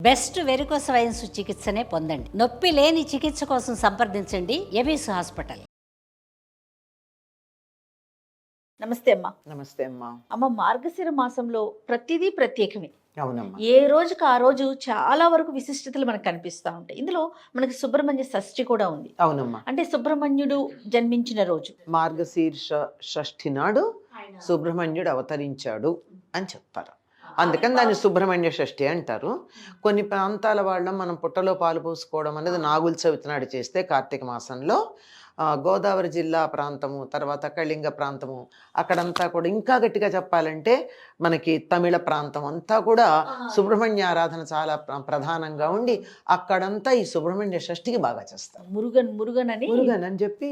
Best varicose veins చికిత్సనే పొందండి. నొప్పి లేని చికిత్స కోసం సంప్రదించండి ఎబిస్ హాస్పిటల్. నమస్తే అమ్మా. నమస్తే అమ్మా. అమ్మ, మార్గశిర మాసంలో ప్రతిదీ ప్రత్యేకమే. అవునమ్మా. ఏ రోజుకి ఆ రోజు చాలా వరకు విశిష్టతలు మనకు కనిపిస్తూ ఉంటాయి. ఇందులో మనకి సుబ్రహ్మణ్య షష్ఠి కూడా ఉంది. అవునమ్మా. అంటే సుబ్రహ్మణ్యుడు జన్మించిన రోజు. మార్గశీర్ష షష్ఠి నాడు సుబ్రహ్మణ్యుడు అవతరించాడు అని చెప్తారు. అందుకని దాన్ని సుబ్రహ్మణ్య షష్ఠి అంటారు. కొన్ని ప్రాంతాల వాళ్ళం మనం పుట్టలో పాలు పోసుకోవడం అనేది నాగుల చవితి నాడు చేస్తే కార్తీక మాసంలో, గోదావరి జిల్లా ప్రాంతము, తర్వాత కళింగ ప్రాంతము, అక్కడంతా కూడా ఇంకా గట్టిగా చెప్పాలంటే మనకి తమిళ ప్రాంతం అంతా కూడా సుబ్రహ్మణ్య ఆరాధన చాలా ప్రధానంగా ఉండి అక్కడంతా ఈ సుబ్రహ్మణ్య షష్ఠికి బాగా చేస్తారు. మురుగన్ అని చెప్పి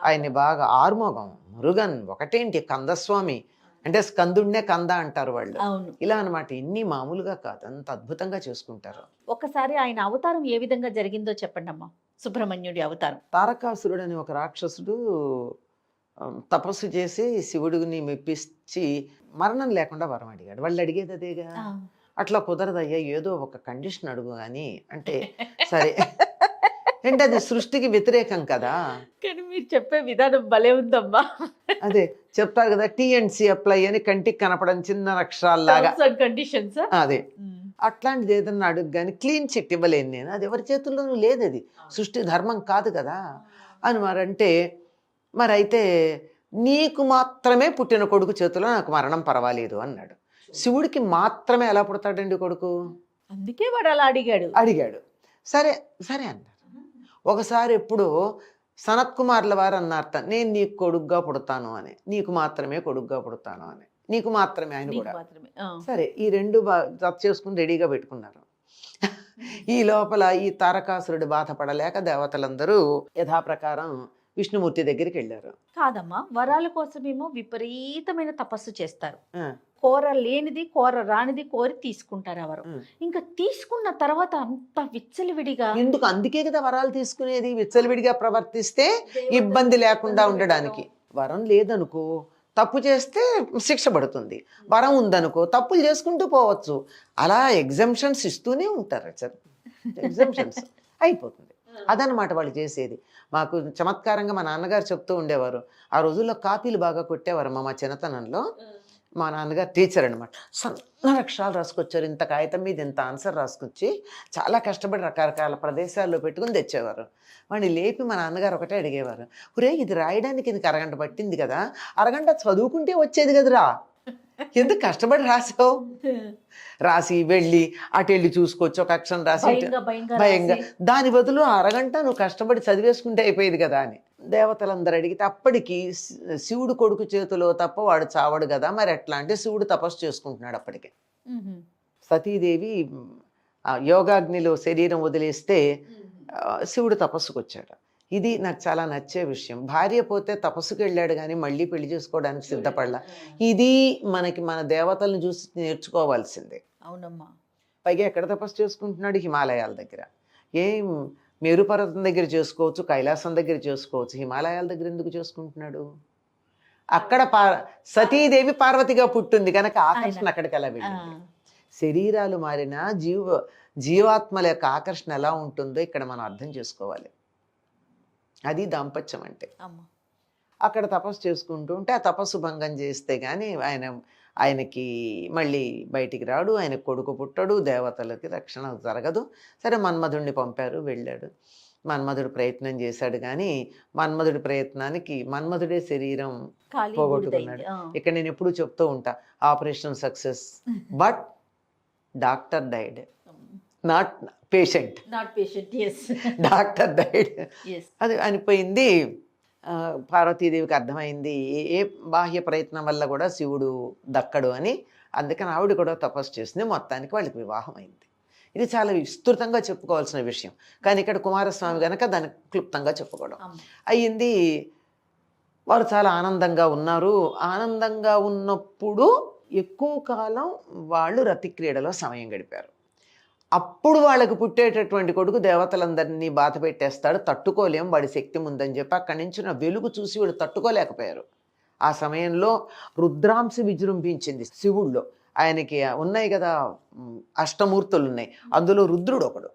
ఆయన్ని బాగా ఆర్మోగం మురుగన్ ఒకటేంటి కందస్వామి అంటే స్కందుడినే కంద అంటారు వాళ్ళు. ఇలా అనమాట. ఇన్ని మామూలుగా కాదు, అంత అద్భుతంగా చేసుకుంటారు. ఒకసారి ఆయన అవతారం ఏ విధంగా జరిగిందో చెప్పండి అమ్మా. సుబ్రహ్మణ్యుడి అవతారం. తారకాసురుడు అని ఒక రాక్షసుడు తపస్సు చేసి శివుడిని మెప్పించి మరణం లేకుండా వరం అడిగాడు. వాళ్ళు అడిగేది అదేగా. అట్లా కుదరదయ్యా, ఏదో ఒక కండిషన్ అడుగు అని అంటే సరే అంటే అది సృష్టికి వ్యతిరేకం కదా. కానీ మీరు చెప్పే విధానం భలే ఉందమ్మా. అదే చెప్తారు కదా, టీఎన్సీ అప్లై అని కంటికి కనపడం చిన్న అక్షరాల్లాగా కండిషన్స్. అదే అట్లాంటిది ఏదన్నా అడుగు కానీ క్లీన్ చిట్ ఇవ్వలేను నేను. అది ఎవరి చేతుల్లోనూ లేదు, అది సృష్టి ధర్మం కాదు కదా అని మరంటే, మరైతే నీకు మాత్రమే పుట్టిన కొడుకు చేతిలో నాకు మరణం పర్వాలేదు అన్నాడు. శివుడికి మాత్రమే ఎలా పుడతాడండి కొడుకు? అందుకే వాడు అలా అడిగాడు. సరే సరే అన్నారు. ఒకసారి ఎప్పుడు సనత్ కుమార్ల వారు అన్నారట, నేను నీకు కొడుగ్గా పుడతాను అని, నీకు మాత్రమే కొడుగ్గా పుడతాను అని, నీకు మాత్రమే ఆయన కూడా. సరే ఈ రెండు జత చేసుకుని రెడీగా పెట్టుకున్నారు. ఈ లోపల ఈ తారకాసురుడు బాధపడలేక దేవతలందరూ యథాప్రకారం విష్ణుమూర్తి దగ్గరికి వెళ్ళారు. కాదమ్మా, వరాల కోసమేమో విపరీతమైన తపస్సు చేస్తారు. కోర లేనిది కోర రానిది కోరి తీసుకుంటారు ఎవరు. ఇంకా తీసుకున్న తర్వాత అంత విచ్చలవిడిగా ఎందుకు? అందుకే కదా వరాలు తీసుకునేది, విచ్చలవిడిగా ప్రవర్తిస్తే ఇబ్బంది లేకుండా ఉండడానికి. వరం లేదనుకో, తప్పు చేస్తే శిక్ష పడుతుంది. వరం ఉందనుకో, తప్పులు చేసుకుంటూ పోవచ్చు. అలా ఎగ్జంప్షన్స్ ఇస్తూనే ఉంటారు. ఎగ్జంప్షన్స్ అయిపోతుంది. అదనమాట వాళ్ళు చేసేది. మాకు చమత్కారంగా మా నాన్నగారు చెప్తూ ఉండేవారు. ఆ రోజుల్లో కాపీలు బాగా కొట్టేవారు. మా చిన్నతనంలో మా నాన్నగారు టీచర్ అనమాట. సన్న అక్షరాలు రాసుకొచ్చారు. ఇంత కాగితం మీద ఇంత ఆన్సర్ రాసుకొచ్చి చాలా కష్టపడి రకరకాల ప్రదేశాల్లో పెట్టుకుని తెచ్చేవారు. వాడిని లేపి మా నాన్నగారు ఒకటే అడిగేవారు, ఒరే ఇది రాయడానికి ఇందుకు అరగంట పట్టింది కదా, అరగంట చదువుకుంటే వచ్చేది కదరా, ఎందుకు కష్టపడి రాసావు? రాసి వెళ్ళి అటు వెళ్ళి చూసుకోవచ్చు, ఒక అక్షరం రాసి భయంగా, దాని బదులు అరగంట నువ్వు కష్టపడి చదివేసుకుంటే అయిపోయేది కదా అని దేవతలందరూ అడిగితే, అప్పటికి శివుడు కొడుకు చేతిలో తప్ప వాడు చావడు కదా, మరి ఎట్లా అంటే శివుడు తపస్సు చేసుకుంటున్నాడు. అప్పటికే సతీదేవి యోగాగ్నిలో శరీరం వదిలేస్తే శివుడు తపస్సుకు వచ్చాడు. ఇది నాకు చాలా నచ్చే విషయం. భార్య పోతే తపస్సుకు వెళ్ళాడు కానీ మళ్ళీ పెళ్లి చేసుకోవడానికి సిద్ధపడలా. ఇది మనకి మన దేవతలను చూసి నేర్చుకోవాల్సిందే. అవునమ్మా. పైగా ఎక్కడ తపస్సు చేసుకుంటున్నాడు? హిమాలయాల దగ్గర. ఏం మేరు పర్వతం దగ్గర చేసుకోవచ్చు, కైలాసం దగ్గర చేసుకోవచ్చు, హిమాలయాల దగ్గర ఎందుకు చేసుకుంటున్నాడు? అక్కడ సతీదేవి పార్వతిగా పుట్టింది కనుక ఆకర్షణ అక్కడికి ఎలా వెళ్ళింది. శరీరాలు మారినా జీవాత్మల యొక్క ఆకర్షణ ఎలా ఉంటుందో ఇక్కడ మనం అర్థం చేసుకోవాలి. అది దాంపత్యం అంటే. అక్కడ తపస్సు చేసుకుంటూ ఉంటే ఆ తపస్సు భంగం చేస్తే కానీ ఆయనకి మళ్ళీ బయటికి రాడు, ఆయన కొడుకు పుట్టడు, దేవతలకి రక్షణ జరగదు. సరే మన్మధుడిని పంపారు, వెళ్ళాడు. మన్మధుడు ప్రయత్నం చేశాడు కానీ మన్మధుడి ప్రయత్నానికి మన్మధుడే శరీరం పోగొట్టుకున్నాడు. ఇక్కడ నేను ఎప్పుడు చెప్తూ ఉంటా, operation success but doctor died, not patient. Doctor died. అది అనిపోయింది. పార్వతీదేవికి అర్థమైంది ఏ బాహ్య ప్రయత్నం వల్ల కూడా శివుడు దక్కడు అని. అందుకని ఆవిడ కూడా తపస్సు చేసింది. మొత్తానికి వాళ్ళకి వివాహం అయింది. ఇది చాలా విస్తృతంగా చెప్పుకోవాల్సిన విషయం, కానీ ఇక్కడ కుమారస్వామి కనుక దాన్ని క్లుప్తంగా చెప్పుకోవడం అయ్యింది. వారు చాలా ఆనందంగా ఉన్నారు. ఆనందంగా ఉన్నప్పుడు ఎక్కువ కాలం వాళ్ళు రతిక్రీడలో సమయం గడిపారు. అప్పుడు వాళ్ళకు పుట్టేటటువంటి కొడుకు దేవతలందరినీ బాధ పెట్టేస్తాడు, తట్టుకోలేం, వాడి శక్తి ముందని చెప్పి అక్కడి నుంచి నా వెలుగు చూసి వీళ్ళు తట్టుకోలేకపోయారు. ఆ సమయంలో రుద్రాంశ విజృంభించింది శివుల్లో. ఆయనకి ఉన్నాయి కదా, అష్టమూర్తులు ఉన్నాయి, అందులో రుద్రుడు ఒకడు.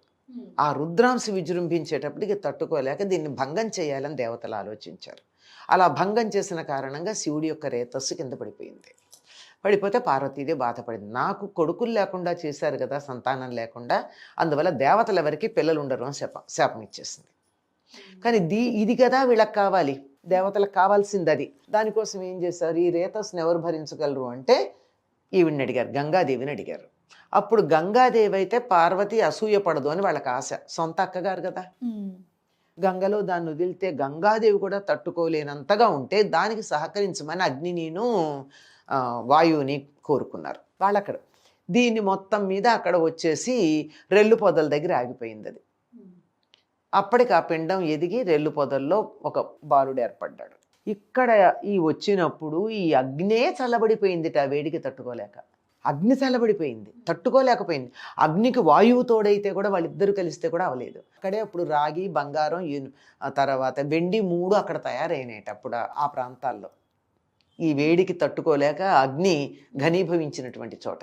ఆ రుద్రాంశ విజృంభించేటప్పటికి తట్టుకోలేక దీన్ని భంగం చేయాలని దేవతలు ఆలోచించారు. అలా భంగం చేసిన కారణంగా శివుడి యొక్క రేతస్సు కింద పడిపోయింది. పడిపోతే పార్వతీదేవి బాధపడింది. నాకు కొడుకులు లేకుండా చేశారు కదా, సంతానం లేకుండా, అందువల్ల దేవతలు ఎవరికి పిల్లలు ఉండరు అని శాపం ఇచ్చేసింది. కానీ ఇది కదా వీళ్ళకి కావాలి, దేవతలకు కావాల్సింది అది. దానికోసం ఏం చేశారు, ఈ రేతస్సును ఎవరు భరించగలరు అంటే ఈవిడిని అడిగారు, గంగాదేవిని అడిగారు. అప్పుడు గంగాదేవి అయితే పార్వతి అసూయ పడదు అని వాళ్ళకి ఆశ, సొంత అక్కగారు కదా. గంగలో దాన్ని వదిలితే గంగాదేవి కూడా తట్టుకోలేనంతగా ఉంటే దానికి సహకరించమని అగ్నినిను వాయువుని కోరుకున్నారు వాళ్ళు. అక్కడ దీన్ని మొత్తం మీద అక్కడ వచ్చేసి రెల్లు పొదల దగ్గర ఆగిపోయింది అది. అప్పటికి ఆ పిండం ఎదిగి రెల్లు పొదల్లో ఒక బాలుడు ఏర్పడ్డాడు. ఇక్కడ ఈ వచ్చినప్పుడు ఈ అగ్నే చల్లబడిపోయింది, ఆ వేడికి తట్టుకోలేక. అగ్ని చల్లబడిపోయింది, తట్టుకోలేకపోయింది. అగ్నికి వాయువు తోడైతే కూడా వాళ్ళిద్దరూ కలిస్తే కూడా అవలేదు. అక్కడే అప్పుడు రాగి, బంగారం, తర్వాత వెండి 3 అక్కడ తయారైనాయి అప్పుడు ఆ ప్రాంతాల్లో. ఈ వేడికి తట్టుకోలేక అగ్ని ఘనీభవించినటువంటి చోట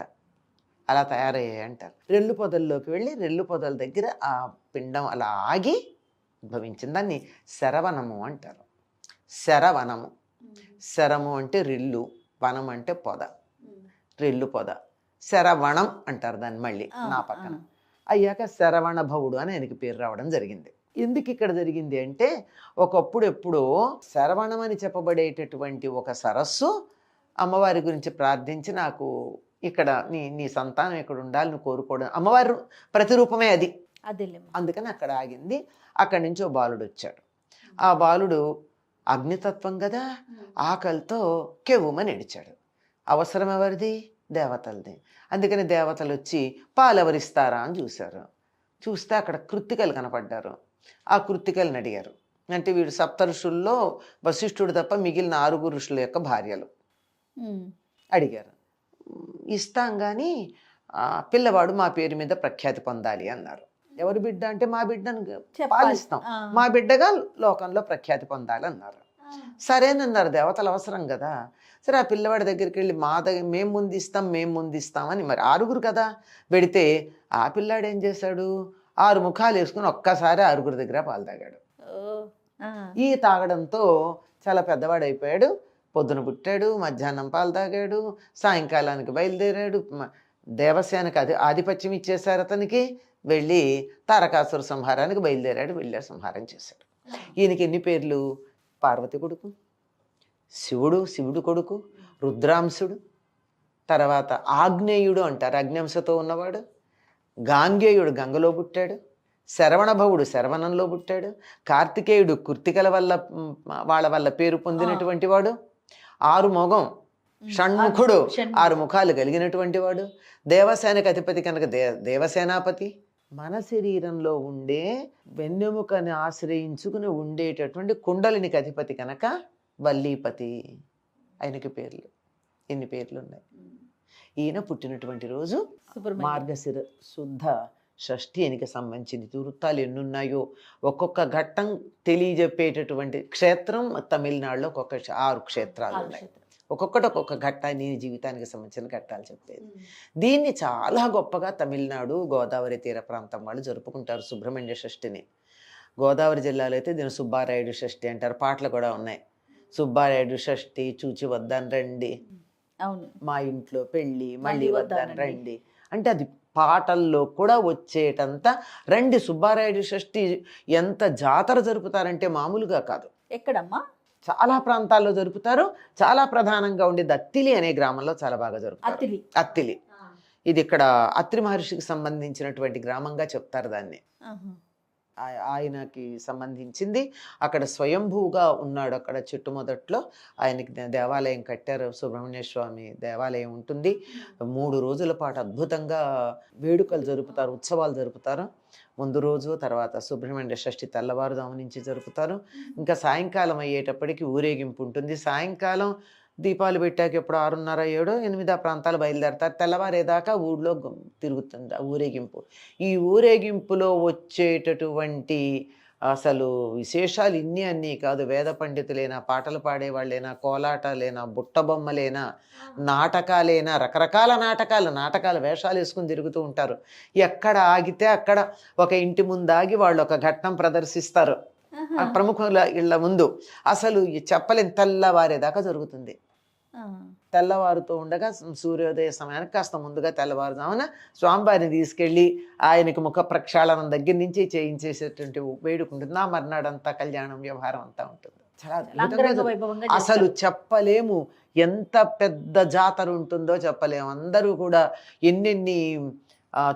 అలా తయారయ్యాయి అంటారు. రెల్లు పొదల్లోకి వెళ్ళి రెల్లు పొదల దగ్గర ఆ పిండం అలా ఆగి ఉద్భవించింది. దాన్ని శరవణము అంటారు. శరవణము, శరము అంటే రెల్లు, వనం అంటే పొద, రెల్లు పొద, శరవణం అంటారు దాన్ని. మళ్ళీ నా పక్కన అయ్యాక శరవణ భవుడు అని ఆయనకి పేరు రావడం జరిగింది. ఎందుకు ఇక్కడ జరిగింది అంటే, ఒకప్పుడు ఎప్పుడో శరవణం అని చెప్పబడేటటువంటి ఒక సరస్సు అమ్మవారి గురించి ప్రార్థించి, నాకు ఇక్కడ నీ సంతానం ఇక్కడ ఉండాలి, నువ్వు కోరుకోవడం, అమ్మవారి ప్రతిరూపమే అది. అందుకని అక్కడ ఆగింది. అక్కడి నుంచి ఓ బాలుడు వచ్చాడు. ఆ బాలుడు అగ్నితత్వం కదా, ఆకలితో కెవ్వుమని ఏడిచాడు. అవసరం ఎవరిది? దేవతలది. అందుకని దేవతలు వచ్చి పాలు ఎవరిస్తారా అని చూశారు. చూస్తే అక్కడ కృత్తికలు కనపడ్డారు. ఆ కృత్తికలను అడిగారు. అంటే వీడు సప్త ఋషుల్లో వశిష్ఠుడు తప్ప మిగిలిన 6 ఋషుల యొక్క భార్యలు. అడిగారు. ఇస్తాం కానీ పిల్లవాడు మా పేరు మీద ప్రఖ్యాతి పొందాలి అన్నారు. ఎవరి బిడ్డ అంటే మా బిడ్డను పాలిస్తాం, మా బిడ్డగా లోకంలో ప్రఖ్యాతి పొందాలి అన్నారు. సరేనన్నారు, దేవతలు అవసరం కదా. సరే, ఆ పిల్లవాడి దగ్గరికి వెళ్ళి మేము ముందు ఇస్తామని, మరి 6 కదా పెడితే, ఆ పిల్లాడు ఏం చేశాడు, 6 ముఖాలు వేసుకుని ఒక్కసారి 6 దగ్గర పాలు తాగాడు. ఈ తాగడంతో చాలా పెద్దవాడైపోయాడు. పొద్దున పుట్టాడు, మధ్యాహ్నం పాలు తాగాడు, సాయంకాలానికి బయలుదేరాడు. దేవసేనకి ఆధిపత్యం ఇచ్చేశారు అతనికి. వెళ్ళి తారకాసుర సంహారానికి బయలుదేరాడు. వెళ్ళాడు, సంహారం చేశాడు. ఈయనకి ఎన్ని పేర్లు? పార్వతి కొడుకు, శివుడు కొడుకు, రుద్రాంశుడు, తర్వాత ఆగ్నేయుడు అంటారు, అగ్నింశతో ఉన్నవాడు, గాంగేయుడు గంగలో పుట్టాడు, శరవణభవుడు శరవణంలో పుట్టాడు, కార్తికేయుడు కృత్తికల వాళ్ళ వల్ల పేరు పొందినటువంటి వాడు, 6 మొగం షణ్ముఖుడు 6 ముఖాలు కలిగినటువంటి వాడు, దేవసేనకి అధిపతి కనుక దేవసేనాపతి. మన శరీరంలో ఉండే వెన్నెముకని ఆశ్రయించుకుని ఉండేటటువంటి కుండలినికి అధిపతి కనుక వల్లీపతి. ఆయనకి పేర్లు ఎన్ని పేర్లు ఉన్నాయి. ఈయన పుట్టినటువంటి రోజు మార్గశిర శుద్ధ షష్ఠి. ఆయనకి సంబంధించింది వృత్తాలు ఎన్నున్నాయో ఒక్కొక్క ఘట్టం తెలియజెప్పేటటువంటి క్షేత్రం తమిళనాడులో ఒక్కొక్క 6 క్షేత్రాలు ఉన్నాయి. ఒక్కొక్కటి ఒక్కొక్క ఘట్టాన్ని జీవితానికి సంబంధించిన ఘట్టాలు చెప్పేది. దీన్ని చాలా గొప్పగా తమిళనాడు గోదావరి తీర ప్రాంతం వాళ్ళు జరుపుకుంటారు సుబ్రహ్మణ్య షష్ఠిని. గోదావరి జిల్లాలో అయితే దీన్ని సుబ్బారాయుడు షష్ఠి అంటారు. పాటలు కూడా ఉన్నాయి. సుబ్బారాయుడు షష్ఠి, చూచి వద్దాను రండి, మా ఇంట్లో పెళ్ళి, మళ్ళీ వద్దాను రండి. అంటే అది పాటల్లో కూడా వచ్చేటంత రండి. సుబ్బారాయుడు షష్ఠి ఎంత జాతర జరుపుతారంటే మామూలుగా కాదు. ఎక్కడమ్మా? చాలా ప్రాంతాల్లో జరుపుతారు. చాలా ప్రధానంగా ఉండేది అత్తిలి అనే గ్రామంలో చాలా బాగా జరుపుతారు. అత్తిలి ఇది ఇక్కడ అత్రి మహర్షికి సంబంధించినటువంటి గ్రామంగా చెప్తారు దాన్ని. ఆయనకి సంబంధించింది. అక్కడ స్వయంభూగా ఉన్నాడు. అక్కడ చెట్టు మొదట్లో ఆయనకి దేవాలయం కట్టారు. సుబ్రహ్మణ్య స్వామి దేవాలయం ఉంటుంది. 3 రోజుల పాటు అద్భుతంగా వేడుకలు జరుపుతారు, ఉత్సవాలు జరుపుతారు. ముందు రోజు, తర్వాత సుబ్రహ్మణ్య షష్ఠి తెల్లవారుదాము నుంచి జరుపుతారు. ఇంకా సాయంకాలం అయ్యేటప్పటికి ఊరేగింపు ఉంటుంది. సాయంకాలం దీపాలు పెట్టాక ఎప్పుడు 6:30, 7, 8 ప్రాంతాలు బయలుదేరతారు. తెల్లవారేదాకా ఊళ్ళో తిరుగుతుంది ఆ ఊరేగింపు. ఈ ఊరేగింపులో వచ్చేటటువంటి అసలు విశేషాలు ఇన్ని అన్నీ కాదు. వేద పండితులైనా, పాటలు పాడేవాళ్ళైనా, కోలాటాలైనా, బుట్టబొమ్మలైనా, నాటకాలైనా, రకరకాల నాటకాలు వేషాలు వేసుకుని తిరుగుతూ ఉంటారు. ఎక్కడ ఆగితే అక్కడ ఒక ఇంటి ముందు ఆగి వాళ్ళు ఒక ఘట్టం ప్రదర్శిస్తారు. ఆ ప్రముఖుల ఇళ్ళ ముందు. అసలు చెప్పలేని తెల్లవారేదాకా జరుగుతుంది. తెల్లవారుతూ ఉండగా సూర్యోదయ సమయానికి కాస్త ముందుగా తెల్లవారుదామన స్వామివారిని తీసుకెళ్ళి ఆయనకి ముఖ ప్రక్షాళనం దగ్గర నుంచి చేయించేసేటువంటి వేడుక ఉంటుంది. నా మర్నాడంతా కళ్యాణం వ్యవహారం అంతా ఉంటుంది. చాలా అద్భుతంగా అసలు చెప్పలేము. ఎంత పెద్ద జాతర ఉంటుందో చెప్పలేము. అందరూ కూడా ఎన్నెన్ని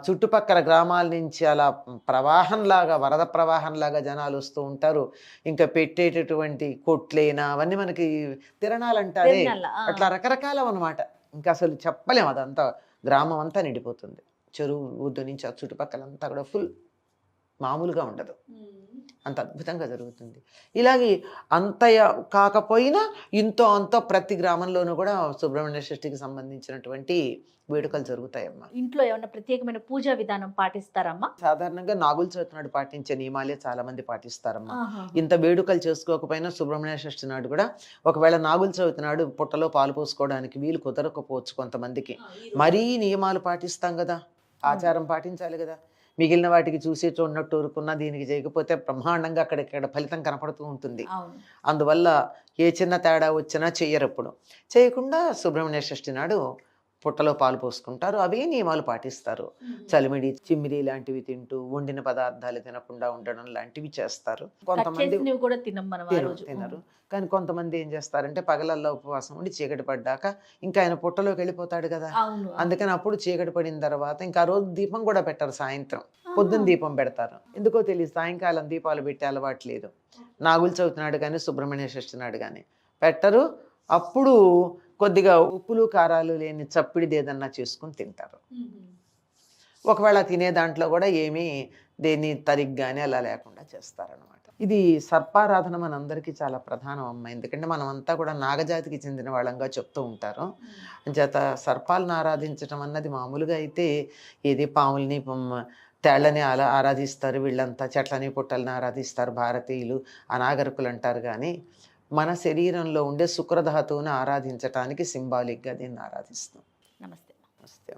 చుట్టుపక్కల గ్రామాల నుంచి అలా ప్రవాహంలాగా, వరద ప్రవాహంలాగా జనాలు వస్తూ ఉంటారు. ఇంకా పెట్టేటటువంటి కొట్లైనా అవన్నీ మనకి తిరణాలంటారే, అట్లా రకరకాలం అనమాట. ఇంకా అసలు చెప్పలేము. అదంతా గ్రామం అంతా నిండిపోతుంది. చెరువు ఊర్దు నుంచి ఆ చుట్టుపక్కలంతా కూడా ఫుల్, మామూలుగా ఉండదు. అంత అద్భుతంగా జరుగుతుంది. ఇలాగే అంత కాకపోయినా ఇంతో అంతో ప్రతి గ్రామంలోనూ కూడా సుబ్రహ్మణ్య షష్ఠికి సంబంధించినటువంటి వేడుకలు జరుగుతాయమ్మా. ఇంట్లో ఏమన్నా ప్రత్యేకమైన పూజా విధానం పాటిస్తారమ్మా? సాధారణంగా నాగుల చవితి నాడు పాటించే నియమాలే చాలా మంది పాటిస్తారమ్మా. ఇంత వేడుకలు చేసుకోకపోయినా సుబ్రహ్మణ్య షష్ఠి నాడు కూడా ఒకవేళ నాగుల చవితి నాడు పుట్టలో పాలు పోసుకోవడానికి వీలు కుదరకపోవచ్చు కొంతమందికి. మరీ నియమాలు పాటిస్తాం కదా, ఆచారం పాటించాలి కదా. మిగిలిన వాటికి చూసి చూడనట్టు ఊరుకున్నా దీనికి చేయకపోతే బ్రహ్మాండంగా అక్కడిక్కడ ఫలితం కనపడుతూ ఉంటుంది. అందువల్ల ఏ చిన్న తేడా వచ్చినా చెయ్యరప్పుడు. చేయకుండా సుబ్రహ్మణ్య షష్ఠి నాడు పుట్టలో పాలు పోసుకుంటారు. అవే నియమాలు పాటిస్తారు. చలిమిడి, చిమ్మిడి లాంటివి తింటూ వండిన పదార్థాలు తినకుండా ఉండడం లాంటివి చేస్తారు. కొంతమంది తినరు. కానీ కొంతమంది ఏం చేస్తారంటే పగలల్లో ఉపవాసం ఉండి చీకటి పడ్డాక ఇంకా ఆయన పుట్టలోకి వెళ్ళిపోతాడు కదా, అందుకని అప్పుడు చీకటి పడిన తర్వాత ఇంకా రోజు దీపం కూడా పెట్టరు. సాయంత్రం పొద్దున్న దీపం పెడతారు. ఎందుకో తెలియదు, సాయంకాలం దీపాలు పెట్టే అలవాటు లేదు. నాగుల చవితి నాడు కానీ సుబ్రహ్మణ్య షష్ఠి నాడు కానీ పెట్టరు. అప్పుడు కొద్దిగా ఉప్పులు కారాలు లేని చప్పిడిది ఏదన్నా చేసుకుని తింటారు. ఒకవేళ తినే దాంట్లో కూడా ఏమీ దేన్ని తరిగ్గానే అలా లేకుండా చేస్తారనమాట. ఇది సర్పారాధన మనందరికీ చాలా ప్రధానం అమ్మ. ఎందుకంటే మనం అంతా కూడా నాగజాతికి చెందిన వాళ్ళంగా చెప్తూ ఉంటారు. చేత సర్పాలను ఆరాధించడం అన్నది మామూలుగా అయితే ఏది పాముల్ని తేళ్లని ఆరాధిస్తారు, వీళ్ళంతా చెట్లని పుట్టలని ఆరాధిస్తారు భారతీయులు, అనాగరికులు అంటారు. కానీ మన శరీరంలో ఉండే శుక్రధాతువుని ఆరాధించటానికి సింబాలిక్గా దీన్ని ఆరాధిస్తాం. నమస్తే. నమస్తే.